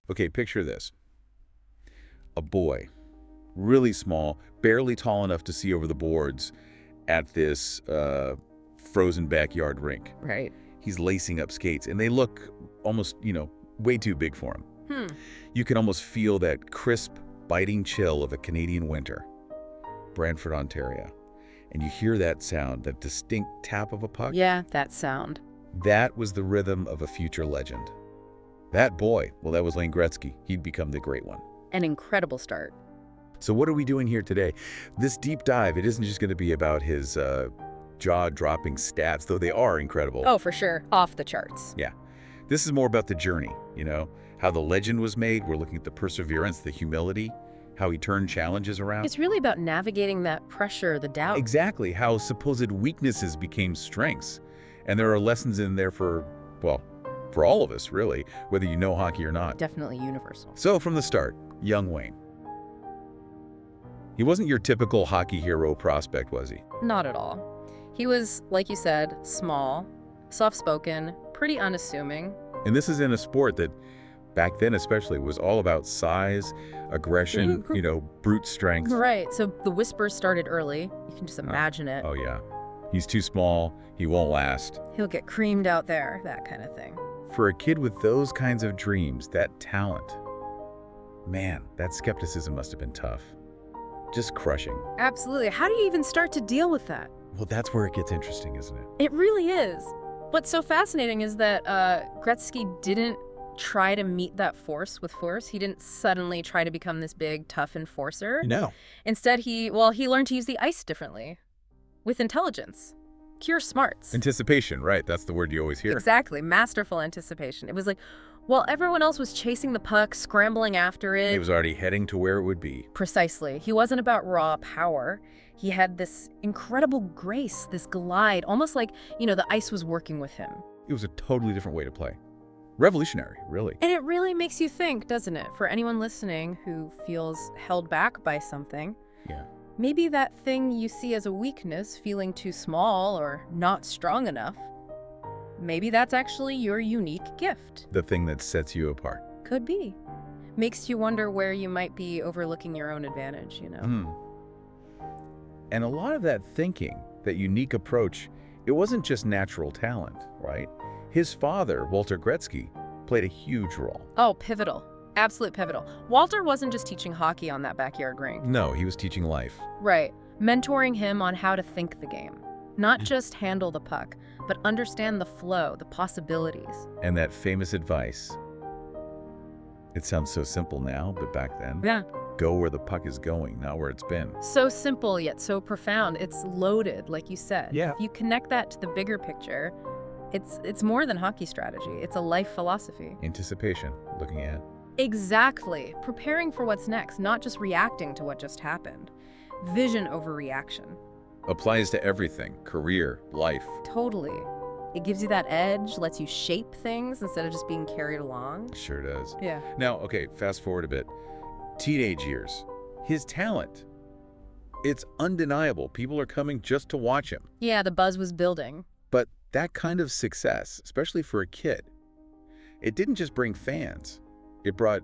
Okay, picture this. A boy, really small, barely tall enough to see over the boards at this frozen backyard rink. Right. He's lacing up skates, and they look almost, way too big for him. You can almost feel that crisp, biting chill of a Canadian winter. Brantford, Ontario. And you hear that sound, that distinct tap of a puck? Yeah, that sound. That was the rhythm of a future legend. That boy, well, that was Wayne Gretzky. He'd become the great one. An incredible start. So what are we doing here today? This deep dive, it isn't just going to be about his jaw-dropping stats, though they are incredible. Oh, for sure. Off the charts. Yeah. This is more about the journey, how the legend was made. We're looking at the perseverance, the humility, how he turned challenges around. It's really about navigating that pressure, the doubt. Exactly, how supposed weaknesses became strengths. And there are lessons in there for all of us, really, whether you know hockey or not. Definitely universal. So from the start, young Wayne. He wasn't your typical hockey hero prospect, was he? Not at all. He was, like you said, small, soft-spoken, pretty unassuming. And this is in a sport that, back then especially, was all about size, aggression, brute strength. Right, so the whispers started early. You can just imagine it. Oh, yeah. He's too small, he won't last. He'll get creamed out there, that kind of thing. For a kid with those kinds of dreams, that talent, man, that skepticism must have been tough. Just crushing. Absolutely. How do you even start to deal with that? Well, that's where it gets interesting, isn't it? It really is. What's so fascinating is that Gretzky didn't try to meet that force with force. He didn't suddenly try to become this big, tough enforcer. No. Instead, he learned to use the ice differently, with intelligence, pure smarts. Anticipation, right? That's the word you always hear. Exactly. Masterful anticipation. It was like, while everyone else was chasing the puck, scrambling after it. He was already heading to where it would be. Precisely. He wasn't about raw power. He had this incredible grace, this glide, almost like, the ice was working with him. It was a totally different way to play. Revolutionary, really. And it really makes you think, doesn't it? For anyone listening who feels held back by something. Yeah. Maybe that thing you see as a weakness, feeling too small or not strong enough, maybe that's actually your unique gift. The thing that sets you apart. Could be. Makes you wonder where you might be overlooking your own advantage, And a lot of that thinking, that unique approach, it wasn't just natural talent, right? His father, Walter Gretzky, played a huge role. Oh, pivotal. Absolute pivotal. Walter wasn't just teaching hockey on that backyard rink. No, he was teaching life. Right. Mentoring him on how to think the game. Not just handle the puck, but understand the flow, the possibilities. And that famous advice. It sounds so simple now, but back then. Yeah. Go where the puck is going, not where it's been. So simple, yet so profound. It's loaded, like you said. Yeah. If you connect that to the bigger picture, it's more than hockey strategy. It's a life philosophy. Anticipation, looking ahead. Exactly. Preparing for what's next, not just reacting to what just happened. Vision over reaction. Applies to everything, career, life. Totally. It gives you that edge, lets you shape things instead of just being carried along. Sure does. Yeah. Now, okay, fast forward a bit. Teenage years. His talent. It's undeniable. People are coming just to watch him. Yeah, the buzz was building. But that kind of success, especially for a kid, it didn't just bring fans. It brought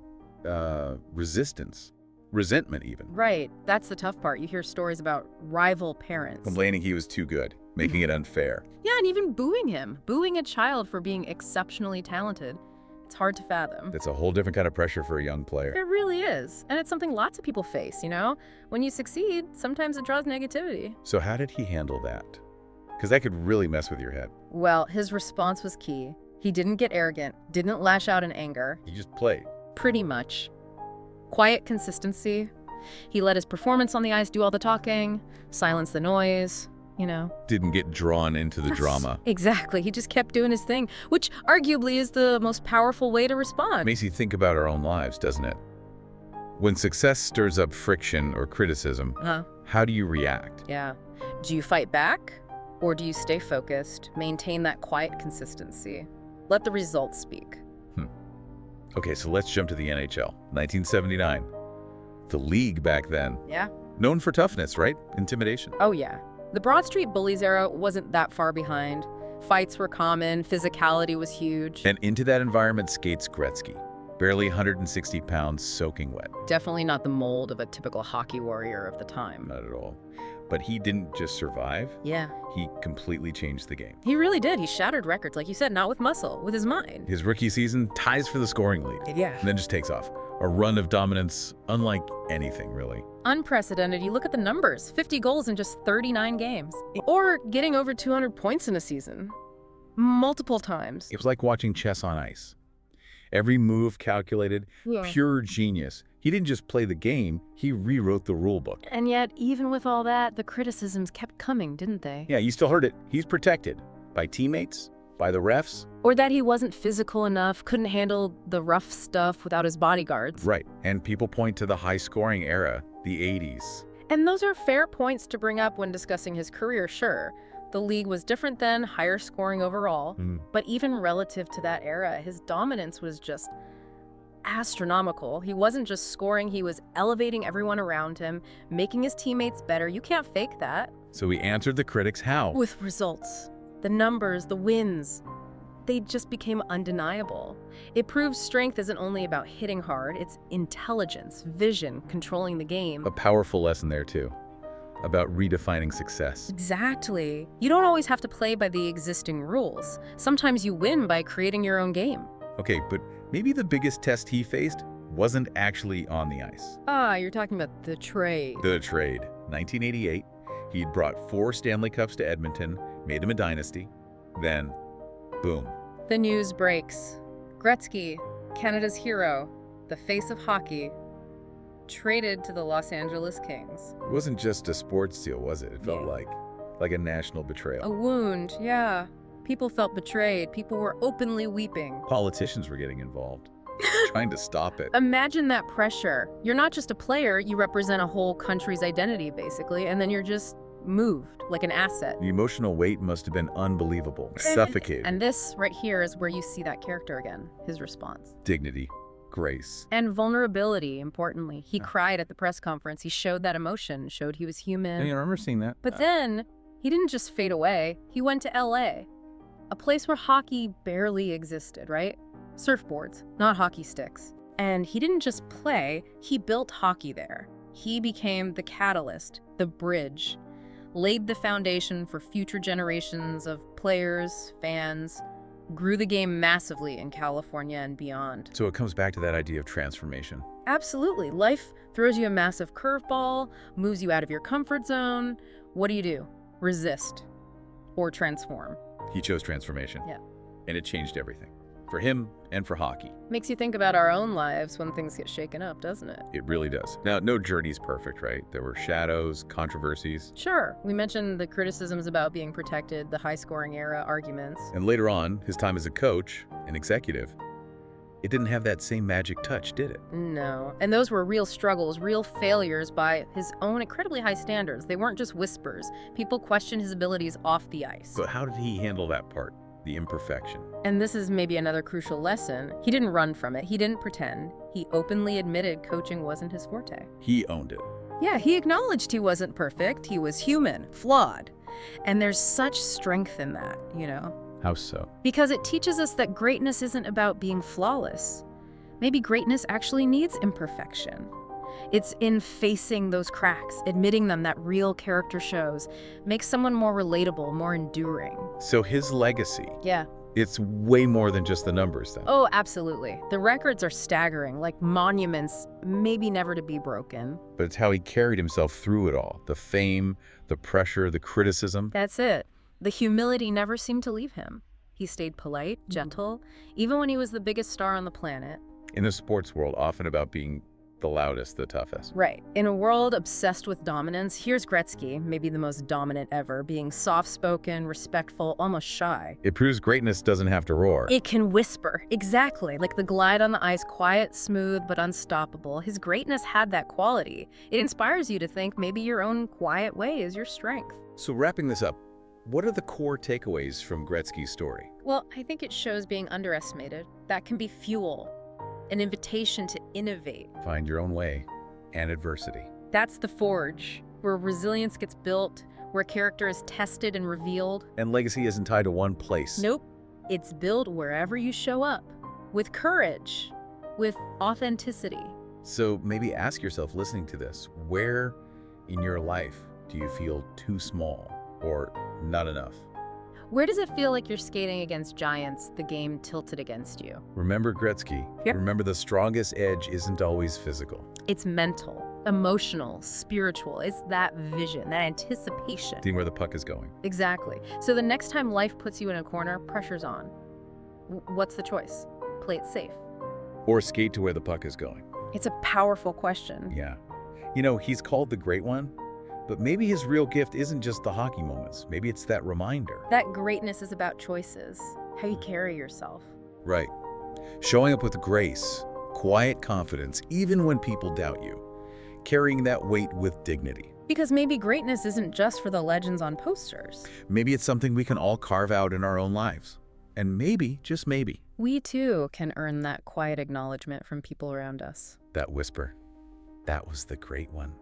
resistance, resentment even. Right. That's the tough part. You hear stories about rival parents. Complaining he was too good, making it unfair. Yeah, and even booing him. Booing a child for being exceptionally talented. It's hard to fathom. That's a whole different kind of pressure for a young player. It really is. And it's something lots of people face, When you succeed, sometimes it draws negativity. So how did he handle that? Because that could really mess with your head. Well, his response was key. He didn't get arrogant, didn't lash out in anger. He just played. Pretty much. Quiet consistency. He let his performance on the ice do all the talking, silence the noise, Didn't get drawn into the drama. Exactly. He just kept doing his thing, which arguably is the most powerful way to respond. Makes you think about our own lives, doesn't it? When success stirs up friction or criticism, how do you react? Yeah. Do you fight back? Or do you stay focused, maintain that quiet consistency? Let the results speak. Okay, so let's jump to the NHL. 1979. The league back then. Yeah. Known for toughness, right? Intimidation. Oh, yeah. The Broad Street Bullies era wasn't that far behind. Fights were common, physicality was huge. And into that environment skates Gretzky. Barely 160 pounds soaking wet. Definitely not the mold of a typical hockey warrior of the time. Not at all. But he didn't just survive. Yeah. He completely changed the game. He really did. He shattered records, like you said, not with muscle, with his mind. His rookie season ties for the scoring lead. Yeah. And then just takes off. A run of dominance unlike anything, really. Unprecedented. You look at the numbers, 50 goals in just 39 games. Or getting over 200 points in a season. Multiple times. It was like watching chess on ice. Every move calculated, pure genius. He didn't just play the game, he rewrote the rule book. And yet, even with all that, the criticisms kept coming, didn't they? Yeah, you still heard it. He's protected. By teammates, by the refs. Or that he wasn't physical enough, couldn't handle the rough stuff without his bodyguards. Right, and people point to the high-scoring era, the 80s. And those are fair points to bring up when discussing his career, sure. The league was different then, higher scoring overall. But even relative to that era, his dominance was just astronomical. He wasn't just scoring, he was elevating everyone around him, making his teammates better. You can't fake that. So he answered the critics how? With results. The numbers, the wins. They just became undeniable. It proves strength isn't only about hitting hard, it's intelligence, vision, controlling the game. A powerful lesson there, too. About redefining success. Exactly. You don't always have to play by the existing rules. Sometimes you win by creating your own game. Okay, but maybe the biggest test he faced wasn't actually on the ice. You're talking about the trade. The trade. 1988, he'd brought 4 Stanley Cups to Edmonton, made him a dynasty. Then, boom. The news breaks. Gretzky, Canada's hero, the face of hockey, traded to the Los Angeles Kings. It wasn't just a sports deal, was it? It felt like a national betrayal. A wound, yeah. People felt betrayed. People were openly weeping. Politicians were getting involved, trying to stop it. Imagine that pressure. You're not just a player, you represent a whole country's identity, basically, and then you're just moved, like an asset. The emotional weight must have been unbelievable, suffocating. And this right here is where you see that character again, his response. Dignity, grace. And vulnerability, importantly. He cried at the press conference. He showed that emotion, showed he was human. I remember seeing that. But then, he didn't just fade away. He went to LA, a place where hockey barely existed, right? Surfboards, not hockey sticks. And he didn't just play, he built hockey there. He became the catalyst, the bridge, laid the foundation for future generations of players, fans, grew the game massively in California and beyond. So it comes back to that idea of transformation. Absolutely. Life throws you a massive curveball, moves you out of your comfort zone. What do? Resist or transform. He chose transformation. Yeah. And it changed everything. For him and for hockey. Makes you think about our own lives when things get shaken up, doesn't it? It really does. Now, no journey's perfect, right? There were shadows, controversies. Sure. We mentioned the criticisms about being protected, the high-scoring era arguments. And later on, his time as a coach, an executive, it didn't have that same magic touch, did it? No. And those were real struggles, real failures by his own incredibly high standards. They weren't just whispers. People questioned his abilities off the ice. So how did he handle that part? The imperfection. And this is maybe another crucial lesson. He didn't run from it. He didn't pretend. He openly admitted coaching wasn't his forte. He owned it. Yeah, he acknowledged he wasn't perfect. He was human, flawed. And there's such strength in that, you know? How so? Because it teaches us that greatness isn't about being flawless. Maybe greatness actually needs imperfection. It's in facing those cracks, admitting them that real character shows, makes someone more relatable, more enduring. So his legacy, Yeah. it's way more than just the numbers then. Oh, absolutely. The records are staggering, like monuments, maybe never to be broken. But it's how he carried himself through it all. The fame, the pressure, the criticism. That's it. The humility never seemed to leave him. He stayed polite, gentle, even when he was the biggest star on the planet. In the sports world, often about being the loudest, the toughest. Right. In a world obsessed with dominance, here's Gretzky, maybe the most dominant ever, being soft-spoken, respectful, almost shy. It proves greatness doesn't have to roar. It can whisper, exactly, like the glide on the ice, quiet, smooth, but unstoppable. His greatness had that quality. It inspires you to think maybe your own quiet way is your strength. So wrapping this up, what are the core takeaways from Gretzky's story? Well, I think it shows being underestimated. That can be fuel, an invitation to innovate. Find your own way and adversity. That's the forge, where resilience gets built, where character is tested and revealed. And legacy isn't tied to one place. Nope. It's built wherever you show up, with courage with authenticity. So maybe ask yourself, listening to this, where in your life do you feel too small or not enough? Where does it feel like you're skating against giants, the game tilted against you? Remember Gretzky. Yep. Remember, the strongest edge isn't always physical. It's mental, emotional, spiritual. It's that vision, that anticipation. Seeing where the puck is going. Exactly. So the next time life puts you in a corner, pressure's on. What's the choice? Play it safe. Or skate to where the puck is going. It's a powerful question. Yeah. You know, he's called the Great One, but maybe his real gift isn't just the hockey moments. Maybe it's that reminder. That greatness is about choices, how you carry yourself. Right. Showing up with grace, quiet confidence, even when people doubt you. Carrying that weight with dignity. Because maybe greatness isn't just for the legends on posters. Maybe it's something we can all carve out in our own lives. And maybe, just maybe, We too can earn that quiet acknowledgement from people around us. that whisper, that was the Great One.